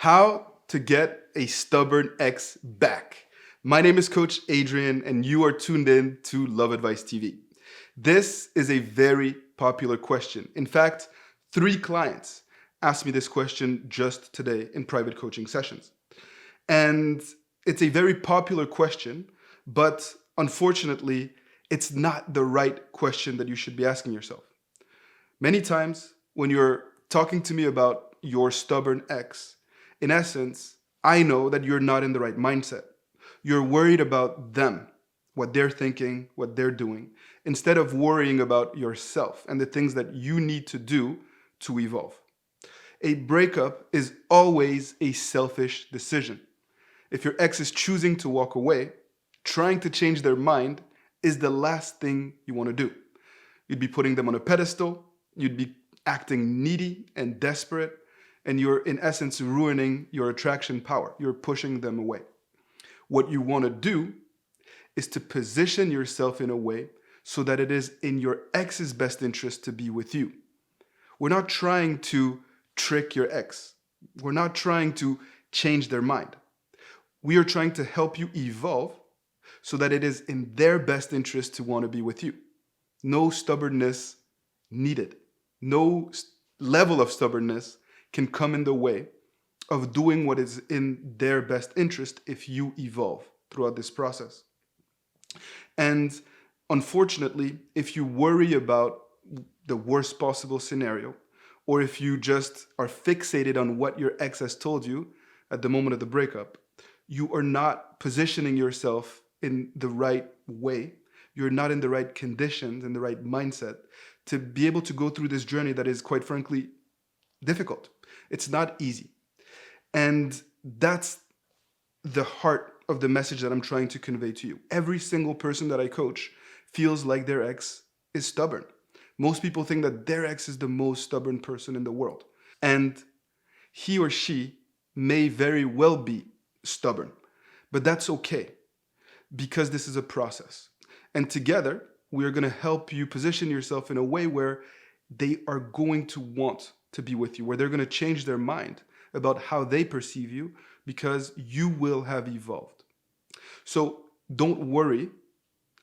How to get a stubborn ex back. My name is Coach Adrian, and you are tuned in to Love Advice TV. This is a very popular question. In fact, 3 clients asked me this question just today in private coaching sessions. And it's a very popular question, but unfortunately, it's not the right question that you should be asking yourself. Many times, when you're talking to me about your stubborn ex, in essence, I know that you're not in the right mindset. You're worried about them, what they're thinking, what they're doing, instead of worrying about yourself and the things that you need to do to evolve. A breakup is always a selfish decision. If your ex is choosing to walk away, trying to change their mind is the last thing you want to do. You'd be putting them on a pedestal, you'd be acting needy and desperate, and you're in essence ruining your attraction power. You're pushing them away. What you want to do is to position yourself in a way so that it is in your ex's best interest to be with you. We're not trying to trick your ex. We're not trying to change their mind. We are trying to help you evolve so that it is in their best interest to want to be with you. No stubbornness needed. No level of stubbornness can come in the way of doing what is in their best interest if you evolve throughout this process. And unfortunately, if you worry about the worst possible scenario, or if you just are fixated on what your ex has told you at the moment of the breakup, you are not positioning yourself in the right way. You're not in the right conditions, in the right mindset to be able to go through this journey that is, quite frankly, difficult. It's not easy. And that's the heart of the message that I'm trying to convey to you. Every single person that I coach feels like their ex is stubborn. Most people think that their ex is the most stubborn person in the world. And he or she may very well be stubborn. But that's okay, because this is a process. And together, we are going to help you position yourself in a way where they are going to want to be with you, where they're going to change their mind about how they perceive you, because you will have evolved. So don't worry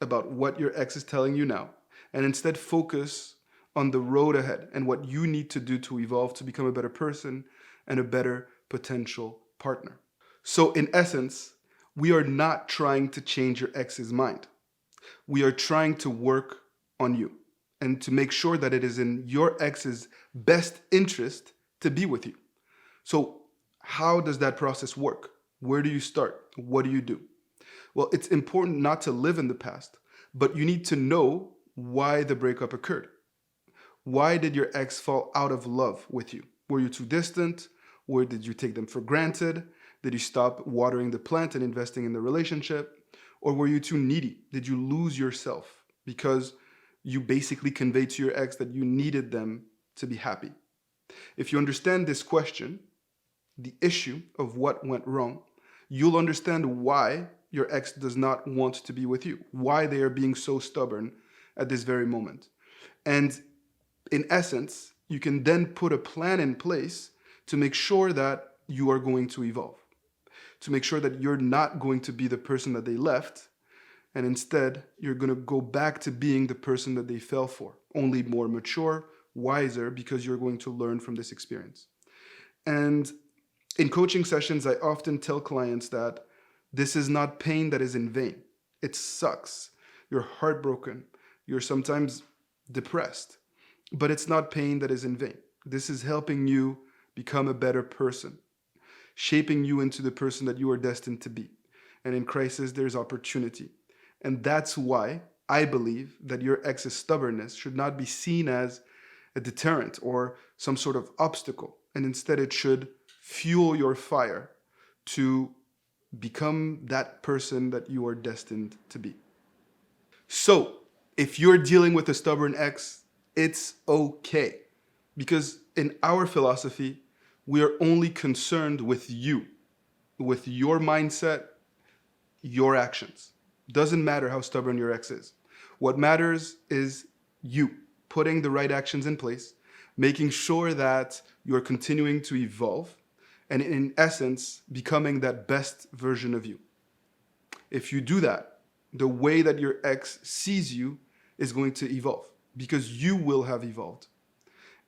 about what your ex is telling you now, and instead focus on the road ahead and what you need to do to evolve to become a better person and a better potential partner. So in essence, we are not trying to change your ex's mind. We are trying to work on you and to make sure that it is in your ex's best interest to be with you. So how does that process work? Where do you start? What do you do? Well, it's important not to live in the past, but you need to know why the breakup occurred. Why did your ex fall out of love with you? Were you too distant? Or did you take them for granted? Did you stop watering the plant and investing in the relationship? Or were you too needy? Did you lose yourself because you basically conveyed to your ex that you needed them to be happy? If you understand this question, the issue of what went wrong, you'll understand why your ex does not want to be with you, why they are being so stubborn at this very moment. And in essence, you can then put a plan in place to make sure that you are going to evolve, to make sure that you're not going to be the person that they left, and instead you're going to go back to being the person that they fell for, only more mature, wiser, because you're going to learn from this experience. And in coaching sessions, I often tell clients that this is not pain that is in vain. It sucks. You're heartbroken. You're sometimes depressed. But it's not pain that is in vain. This is helping you become a better person, shaping you into the person that you are destined to be. And in crisis, there's opportunity. And that's why I believe that your ex's stubbornness should not be seen as a deterrent or some sort of obstacle. And instead, it should fuel your fire to become that person that you are destined to be. So, if you're dealing with a stubborn ex, it's okay. Because in our philosophy, we are only concerned with you, with your mindset, your actions. Doesn't matter how stubborn your ex is. What matters is you putting the right actions in place, making sure that you're continuing to evolve, and in essence, becoming that best version of you. If you do that, the way that your ex sees you is going to evolve because you will have evolved.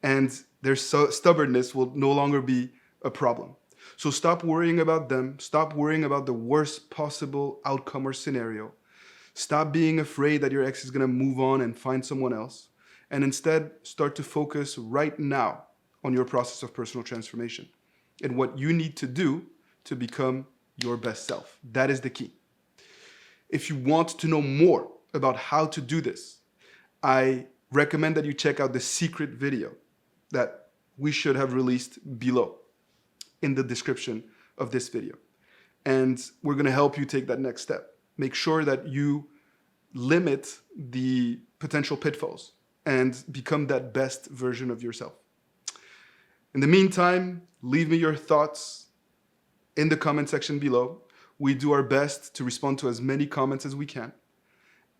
And their stubbornness will no longer be a problem. So stop worrying about them. Stop worrying about the worst possible outcome or scenario. Stop being afraid that your ex is going to move on and find someone else. And instead, start to focus right now on your process of personal transformation and what you need to do to become your best self. That is the key. If you want to know more about how to do this, I recommend that you check out the secret video that we should have released below in the description of this video. And we're going to help you take that next step. Make sure that you limit the potential pitfalls and become that best version of yourself. In the meantime, leave me your thoughts in the comment section below. We do our best to respond to as many comments as we can.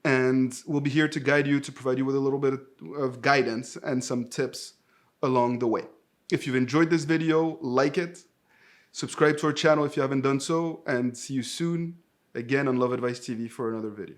And we'll be here to guide you, to provide you with a little bit of guidance and some tips along the way. If you've enjoyed this video, like it, subscribe to our channel if you haven't done so, and see you soon again on Love Advice TV for another video.